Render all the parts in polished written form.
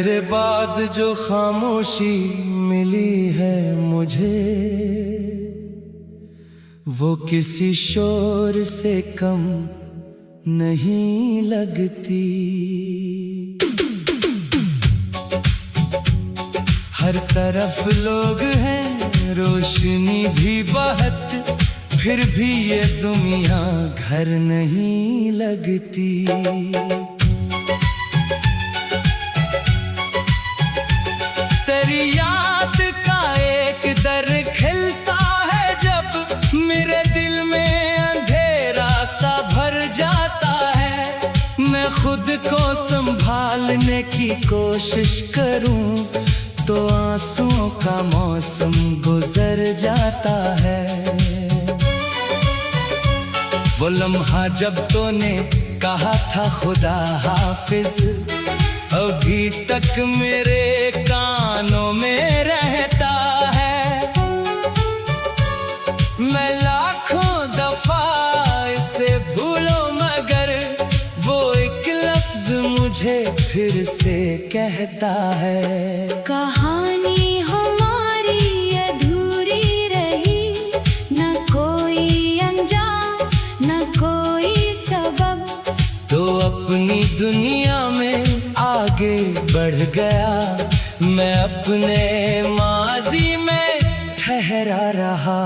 तेरे बाद जो खामोशी मिली है मुझे, वो किसी शोर से कम नहीं लगती। हर तरफ लोग हैं, रोशनी भी बहुत, फिर भी ये दुनिया घर नहीं लगती। तेरी याद का एक दर खिलता है जब मेरे दिल में अंधेरा सा भर जाता है। मैं खुद को संभालने की कोशिश करूं तो आंसुओं का मौसम गुजर जाता है। वो लम्हा जब तूने कहा था खुदा हाफिज, अभी तक मेरे कानों में रहता है। मैं लाखों दफा इसे भूलो मगर वो एक लफ्ज मुझे फिर से कहता है। कहानी हमारी अधूरी रही, न कोई अंजाम न कोई सबब, तो अपनी दुनिया में आगे बढ़ गया। मैं अपने माजी में ठहरा रहा।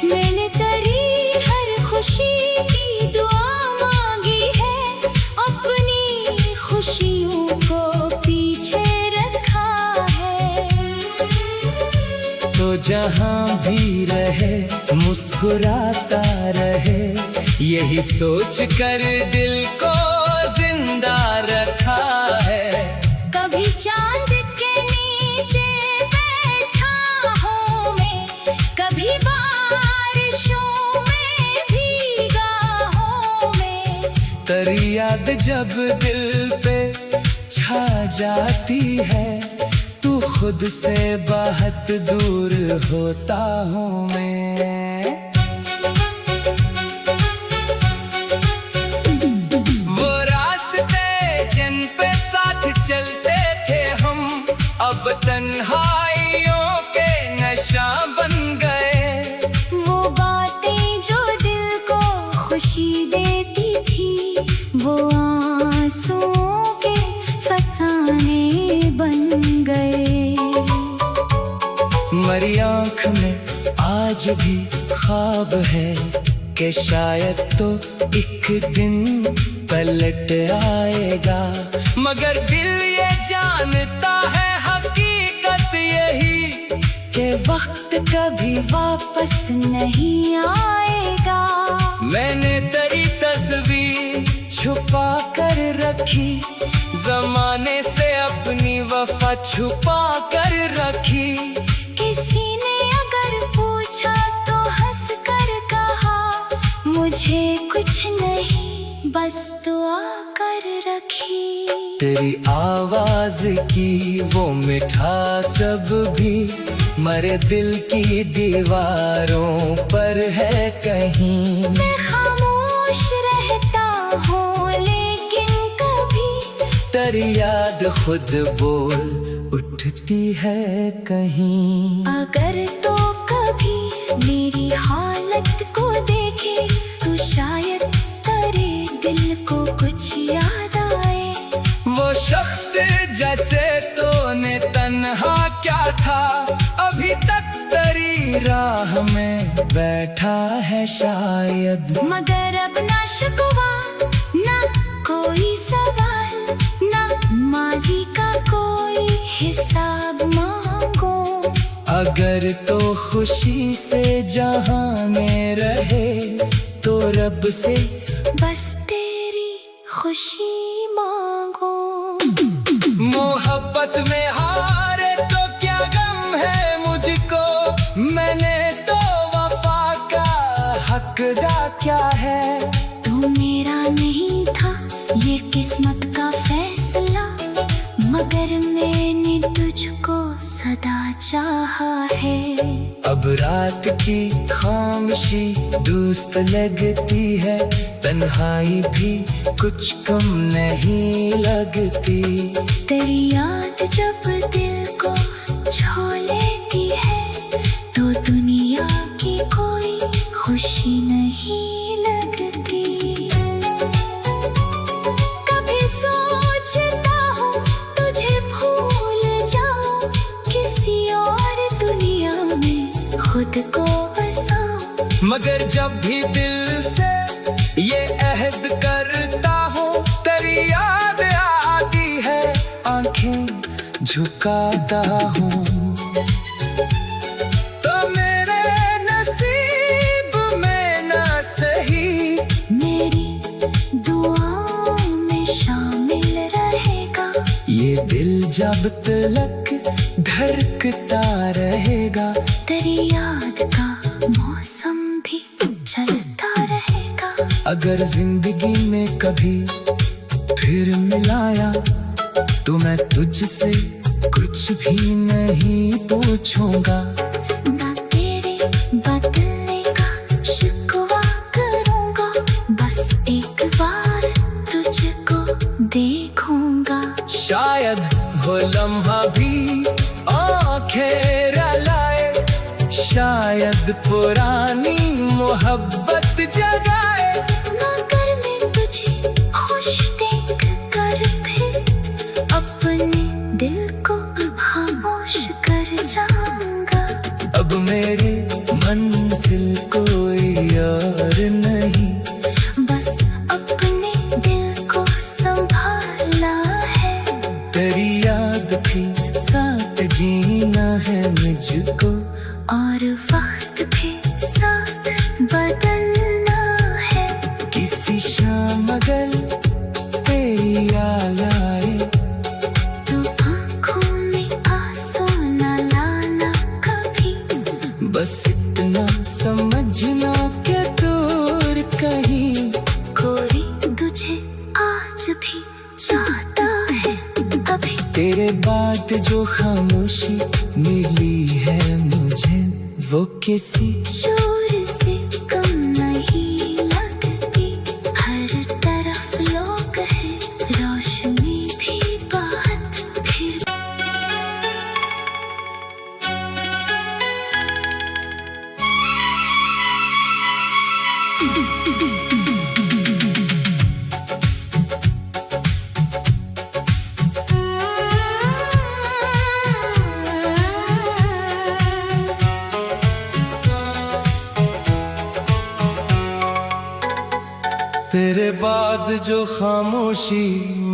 मैंने तेरी हर खुशी की दुआ मांगी है, अपनी खुशियों को पीछे रखा है। तो जहां भी रहे मुस्कुराता रहे, यही सोच कर दिल को जिंदा रखा है। कभी चांद के नीचे बैठा हूँ मैं, कभी बारिशों में भीगा हूँ मैं। तेरी याद जब दिल पे छा जाती है, तू खुद से बहुत दूर होता हूँ मैं। वो रास्ते जिन पे साथ चलते थे हम, अब तन्हाइयों के नशा बन गए। वो बातें जो दिल को खुशी देती थी, वो आंसुओं के फसाने बन गए। मरी आँख में आज भी ख्वाब है कि शायद तो एक दिन पलट आएगा, मगर दिल ये जानता है हकीकत यही कि वक्त कभी वापस नहीं आएगा। मैंने तेरी तस्वीर छुपा कर रखी, जमाने से अपनी वफा छुपा कर रखी। किसी ने अगर पूछा तो हंस कर कहा, मुझे कुछ नहीं बस दुआ कर रखी। तेरी आवाज की वो मिठास सब भी मरे दिल की दीवारों पर है कहीं। मैं खामोश रहता हूँ लेकिन कभी तेरी याद खुद बोल उठती है कहीं। अगर तो कभी मेरी हालत को देखे तो शायद तेरे दिल को कुछ याद आए। वो शख्स जैसे तूने तन्हा क्या था, अभी तक तेरी राह में बैठा है शायद। मगर अब ना शिकवा ना कोई सवाल, ना माजी का कोई हिसाब मांगो। अगर तो खुशी से जहां में रहे तो रब से बस तेरी खुशी मांगो। मोहब्बत में हारे तो क्या गम है मुझको, मैंने तो वफा का हक अदा क्या है। तू मेरा नहीं था ये किस्मत का फैसला, मगर मैंने तुझको सदा चाहा है। अब रात की खामोशी दोस्त लगती है, तन्हाई भी कुछ कम नहीं लगती। तेरी याद जब दिल को छू लेती है, तो दुनिया की कोई खुशी नहीं लगती। कभी सोचता हूँ तुझे भूल जाऊं, किसी और दुनिया में खुद को बसाऊं। मगर जब भी दिल से ये अहद करता हूँ, तेरी याद आती है, आंखें झुकाता हूँ। तो मेरे नसीब में ना सही, मेरी दुआओं में शामिल रहेगा। ये दिल जब तलक धड़कता रहेगा। तेरी याद का मौसम भी चलता रहेगा। अगर जिंदगी में कभी फिर मिलाया, तो मैं तुझसे कुछ भी नहीं पूछूंगा। ना तेरे बदलने का शिकवा करूंगा, बस एक बार तुझको देखूंगा। शायद वो लम्हा भी आंखें रुलाए, शायद पुरानी मोहब्बत जगाए। मगर मैं तुझे खुश देख कर फिर अपने दिल को खामोश कर जाऊंगा। अब मेरी मंजिल कोई और नहीं, बस अपने दिल को संभालना है। तेरी याद के साथ जीना है मुझको, और वक्त भी साथ बदलना है। किसी शाम अगर तेरी याद आए, तू आँखों में आंसू न लाना कभी। बस इतना समझना कि दूर कहीं कोई तुझे आज भी चाहता है अभी। तेरे बाद जो खामोशी मिली है मुझे, वो किसी शोर से कम नहीं लगती। हर तरफ लोग हैं, रोशनी भी बहुत फिर। तेरे बाद जो खामोशी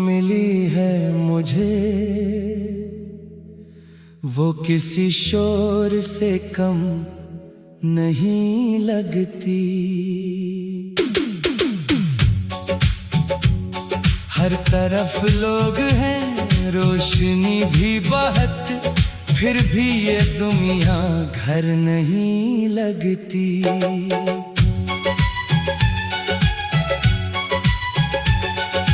मिली है मुझे, वो किसी शोर से कम नहीं लगती। हर तरफ लोग हैं, रोशनी भी बहुत, फिर भी ये दुनिया घर नहीं लगती।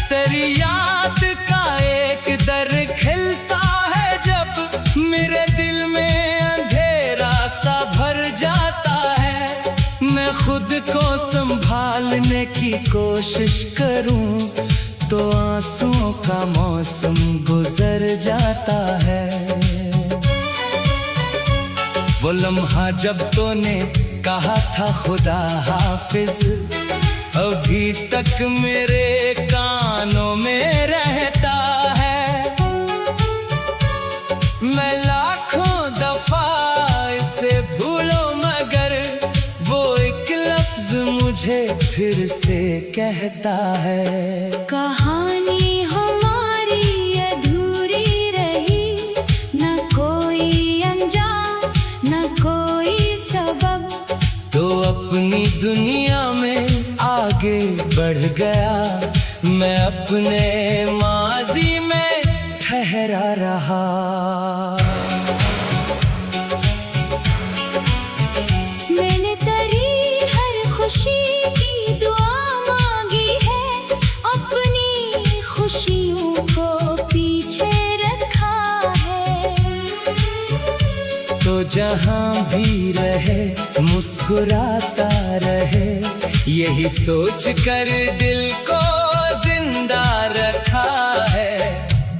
तेरी याद का एक दर खिलता है, जब मेरे दिल में अंधेरा सा भर जाता है। मैं खुद को संभालने की कोशिश करूं, तो आंसुओं का मौसम गुजर जाता है। वो लम्हा जब तूने कहा था खुदा हाफिज, अभी तक मेरे कानों में रहता है। मैं लाखों दफा इसे भूलो, मगर वो एक लफ्ज मुझे फिर से कहता है। कहानी हमारी अधूरी रही, न कोई अंजाम न कोई सबब। तो अपनी दुनिया में आगे बढ़ गया, मैं अपने माजी में ठहरा रहा। मैंने तेरी हर खुशी की दुआ मांगी है, अपनी खुशियों को पीछे रखा है। जो जहां भी रहे मुस्कुराता रहे, यही सोच कर दिल को जिंदा रखा है।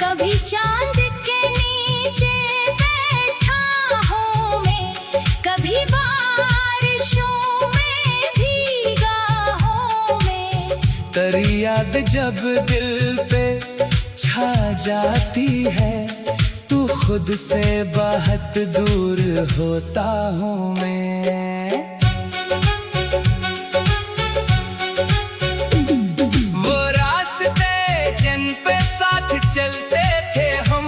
कभी चांद के नीचे बैठा हूँ मैं, कभी बारिशों में भीगा हूँ मैं। तेरी याद जब दिल पे छा जाती है, तू खुद से बहुत दूर होता हूँ मैं। वो रास्ते जिन पे साथ चलते थे हम,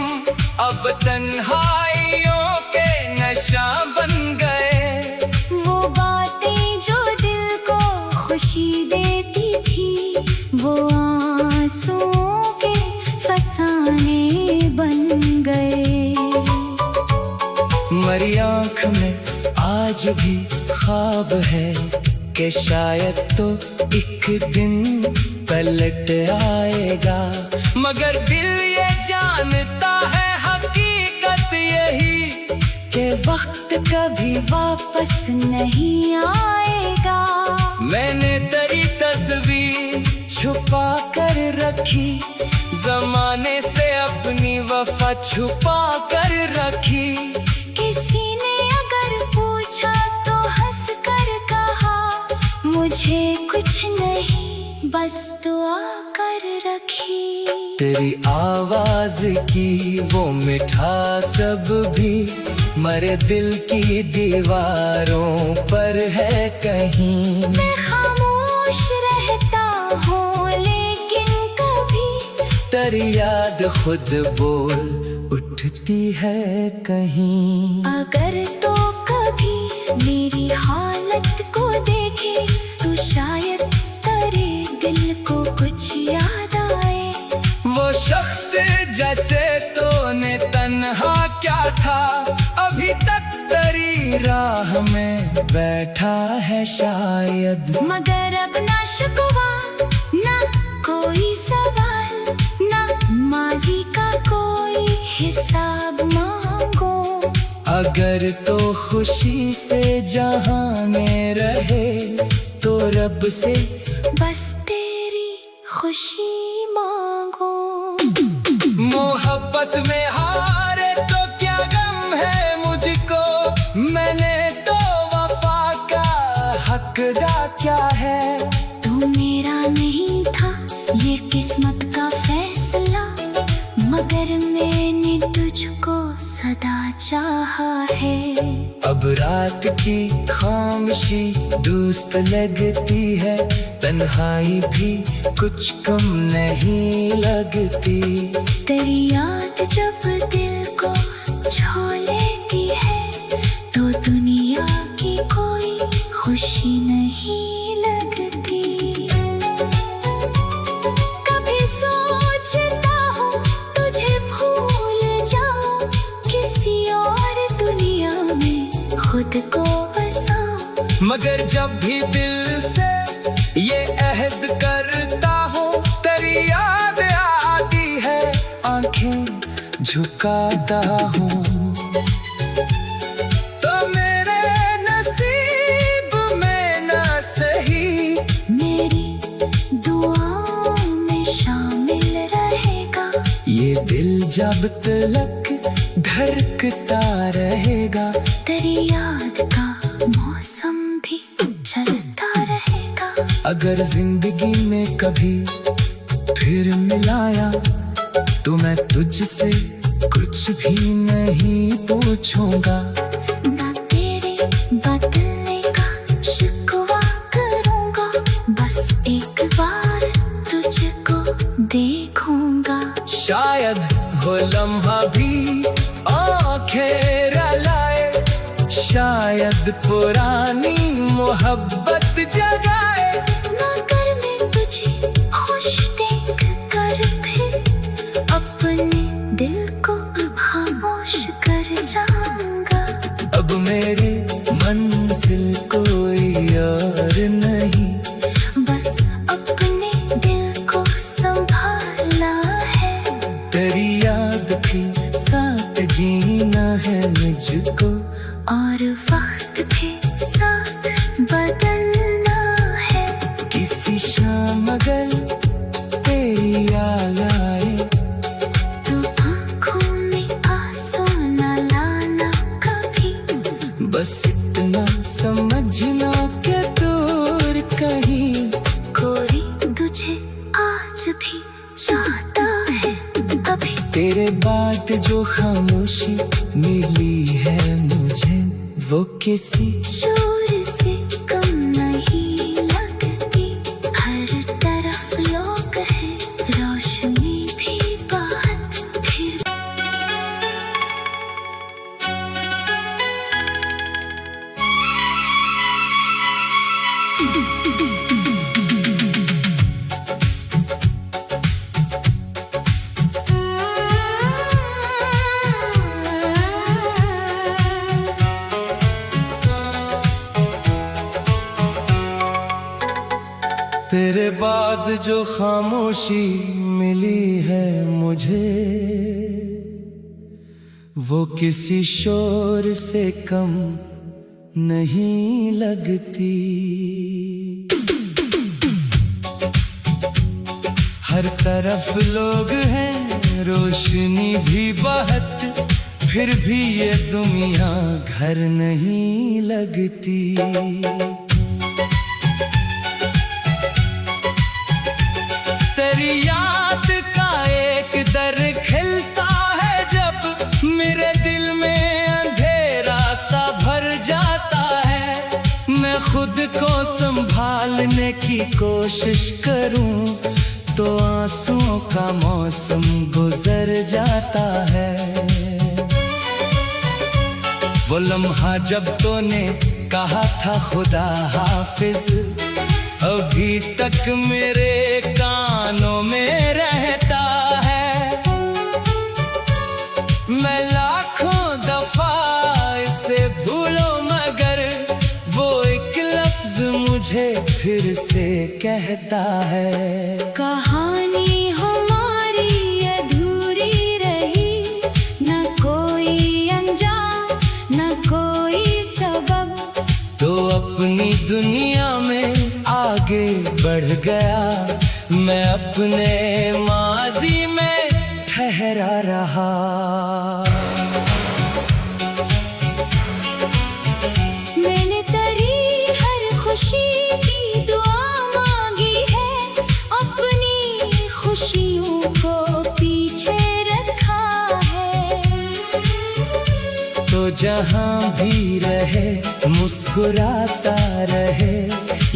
अब तन्हाइयों के नशा बन गए। वो बातें जो दिल को खुशी देती थी, वो आंसुओं के फसाने बन गए। मरी आँख में आज भी ख्वाब है कि शायद तो एक दिन पलट आएगा, मगर दिल ये जानता है हकीकत यही कि वक्त कभी वापस नहीं आएगा। मैंने तेरी तस्वीर छुपा कर रखी, जमाने से अपनी वफा छुपा कर रखी। किसी ने अगर पूछा तो हंस कर कहा, मुझे कुछ नहीं बस दुआ कर रखी। तेरी आवाज की वो मिठास अब भी मरे दिल की दीवारों पर है कहीं। मैं खामोश रहता हूँ लेकिन कभी तेरी याद खुद बोल उठती है कहीं। अगर तो कभी मेरी हालत को देखे, तो शायद तेरे दिल को कुछ याद आए। वो शख्स जैसे तूने तन्हा क्या था, अभी तक तेरी राह में बैठा है शायद। मगर अब ना शिकवा ना कोई सवाल, ना माजी का कोई हिसाब मांगो। अगर तो खुशी से जहां में रहे, तो रब से बस तेरी खुशी मांगो। मोहब्बत में हारे तो क्या गम है मुझको, मैंने तो वफा का हकदार क्या है। तू मेरा नहीं था ये किस्मत का फैसला, मगर मैंने तुझको सदा चाहा है। अब रात की खामोशी दोस्त लगती है, तन्हाई भी कुछ कम नहीं लगती। तेरी याद जब दिल को छू लेती है, तो दुनिया की कोई खुशी नहीं लगती। कभी सोचता हूँ तुझे भूल जाऊं, किसी और दुनिया में खुद को बसाऊं। मगर जब भी दिल से ये अहद करता हूँ, तेरी याद आती है, आंखें झुकाता हूँ। तो मेरे नसीब में ना सही, मेरी दुआओं में शामिल रहेगा। ये दिल जब तलक धड़कता रहेगा। तेरी याद का मौसम भी चलता रहेगा। अगर जिंदगी में कभी फिर मिलाया, तो मैं तुझसे कुछ भी नहीं पूछूंगा। ना तेरे बदलने का शिकवा करूंगा, बस एक बार तुझको देखूंगा। शायद वो लम्हा भी आंखें रुलाए, शायद पुरानी मोहब्बत जगाए। मगर मैं तुझे खुश देख कर फिर अपने दिल को खामोश कर जाऊंगा। अब मेरी मंजिल कोई और नहीं, बस अपने दिल को संभालना है। तेरी याद के साथ जीना है मुझको, और वक्त के साथ बदलना है। किसी शाम अगर तेरी याद आए, तो आँखों में आंसू न लाना कभी। बस इतना समझना कि दूर कहीं कोई तुझे आज भी चाहता है अभी। तेरे बाद जो खामोशी मिली है मुझे, वो किसी शोर से कम नहीं लगती। हर तरफ लोग हैं, रोशनी भी बहुत फिर। तेरे बाद जो खामोशी मिली है मुझे, वो किसी शोर से कम नहीं लगती। हर तरफ लोग हैं, रोशनी भी बहुत, फिर भी ये दुनिया घर नहीं लगती। तेरी याद का एक दर खिलता है जब मेरे दिल में अंधेरा सा भर जाता है। मैं खुद को संभालने की कोशिश करूं तो आंसुओं का मौसम गुजर जाता है। वो लम्हा जब तूने कहा था खुदा हाफिज, अभी तक मेरे कानों में रहता है। मैं लाखों दफा इसे भूलो मगर वो एक लफ्ज मुझे फिर से कहता है। कहानी हमारी अधूरी रही, न कोई अंजाम न कोई सबब। तो अपनी दुनिया में आगे बढ़ गया, मैं अपने माजी में ठहरा रहा। मैंने तेरी हर खुशी की दुआ मांगी है, अपनी खुशियों को पीछे रखा है। तो जहां भी रहे मुस्कुराता रहे,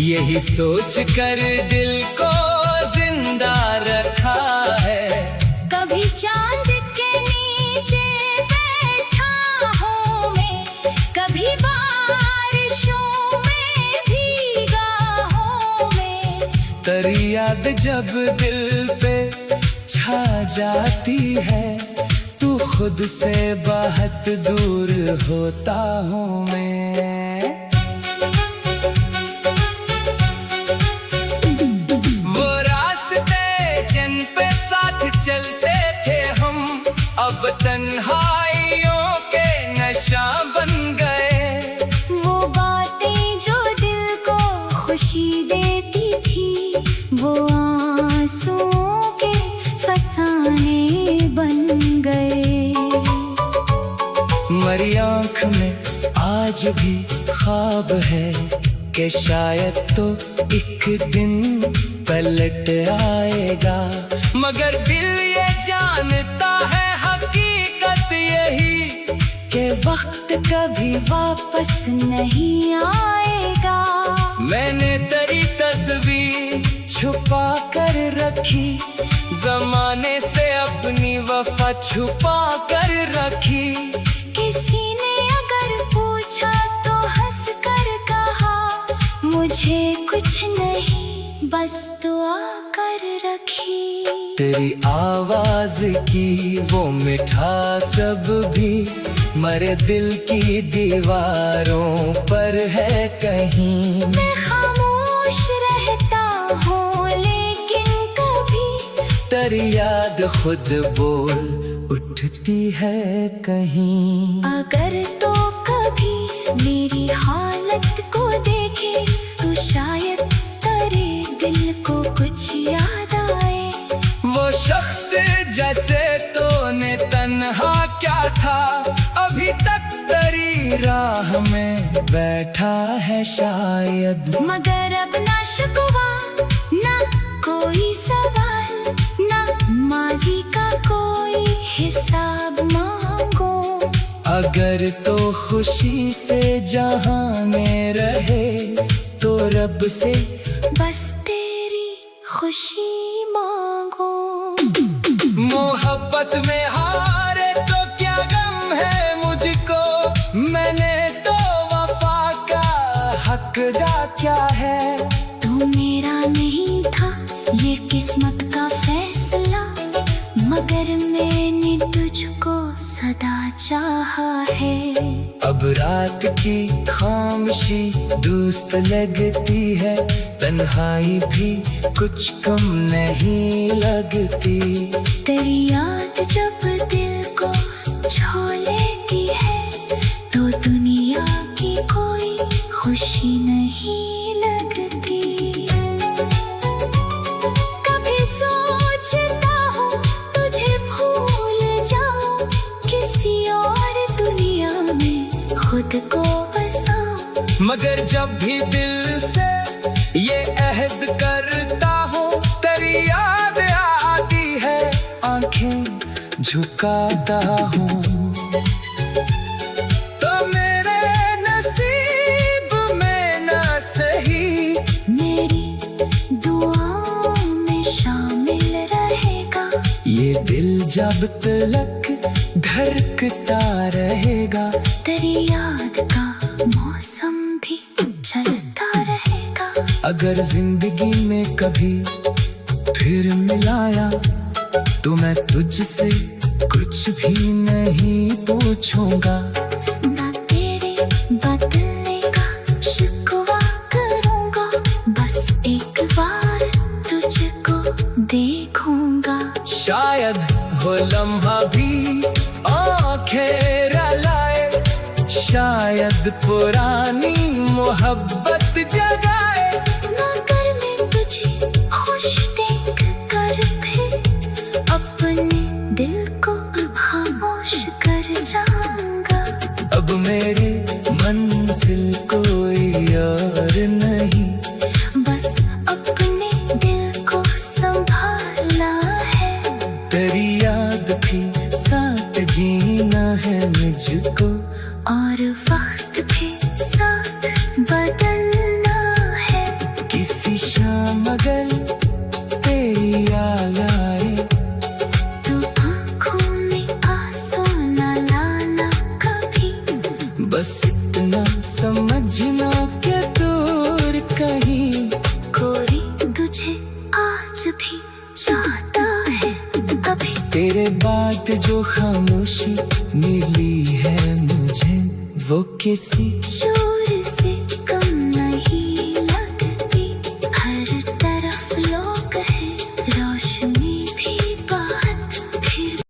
यही सोच कर दिल को जिंदा रखा है। कभी चांद के नीचे बैठा हूँ मैं, कभी बारिशों में भीगा हूँ मैं। तेरी याद जब दिल पे छा जाती है, तू खुद से बहुत दूर होता हूँ मैं। चलते थे हम, अब तन्हाइयों के नशा बन गए। वो बातें जो दिल को खुशी देती थी, वो आंसुओं के फसाने बन गए। मरी आँख में आज भी ख्वाब है कि शायद तो एक दिन पलट आएगा, मगर दिल ये जानता है हकीकत यही कि वक्त कभी वापस नहीं आएगा। मैंने तेरी तस्वीर छुपा कर रखी, जमाने से अपनी वफा छुपा कर रखी। किसी ने अगर पूछा तो हंस कर कहा, मुझे कुछ नहीं बस दुआ कर रखी। तेरी आवाज की वो मिठास अब भी मरे दिल की दीवारों पर है कहीं। मैं खामोश रहता हूँ लेकिन कभी तेरी याद खुद बोल उठ उठती है कहीं। अगर तो कभी मेरी हालत को देखे तो शायद तेरे दिल को कुछ याद आए। वो शख्स जैसे तूने तन्हा क्या था, अभी तक तेरी राह में बैठा है शायद। मगर अब ना शिकवा ना कोई सवाल, ना माजी का कोई हिसाब मांगो। अगर तो खुशी से जहां में रहे तो रब से बस तेरी खुशी मांगो। मोहब्बत में हारे तो क्या गम है मुझको, मैंने तो वफा का हक अदा क्या है। तू मेरा नहीं था ये किस्मत का फैसला, मगर मैंने तुझको सदा चाहा है। अब रात की खामोशी दोस्त लगती है, तन्हाई भी कुछ कम नहीं लगती। तेरी याद जब दिल को छू लेती है तो दुनिया की कोई खुशी नहीं लगती। कभी सोचता हूँ तुझे भूल जाऊं, किसी और दुनिया में खुद को बसाऊं। मगर जब भी दिल से ये अहद करता हूँ, तेरी याद आती है, आंखें झुकाता हूँ। तो मेरे नसीब में ना सही, मेरी दुआओं में शामिल रहेगा। ये दिल जब तलक धड़कता रहेगा। तेरी याद का मौसम भी चलता रहेगा। अगर जिंदगी में कभी फिर मिलाया तो मैं तुझसे कुछ भी नहीं पूछूंगा। ना तेरे बदलने का शिकवा करूंगा, बस एक बार तुझको देखूंगा। शायद वो लम्हा भी आंखें रुलाए, शायद पुरानी मोहब्बत जगाए। मगर मैं तुझे खुश देख कर फिर अपने दिल को खामोश कर जाऊंगा। अब मेरी मंजिल कोई और नहीं, बस अपने दिल को संभालना है। तेरी याद भी साथ जीना है मुझको, और वक्त भी साथ बदलना है। किसी शाम अगर तेरी याद आए तू आँखों में आंसू न लाना कभी, बस इतना समझना कि दूर कहीं कोई तुझे आज भी चाहता है अभी। तेरे बाद जो खामोशी मिली है मुझे, वो किसी जो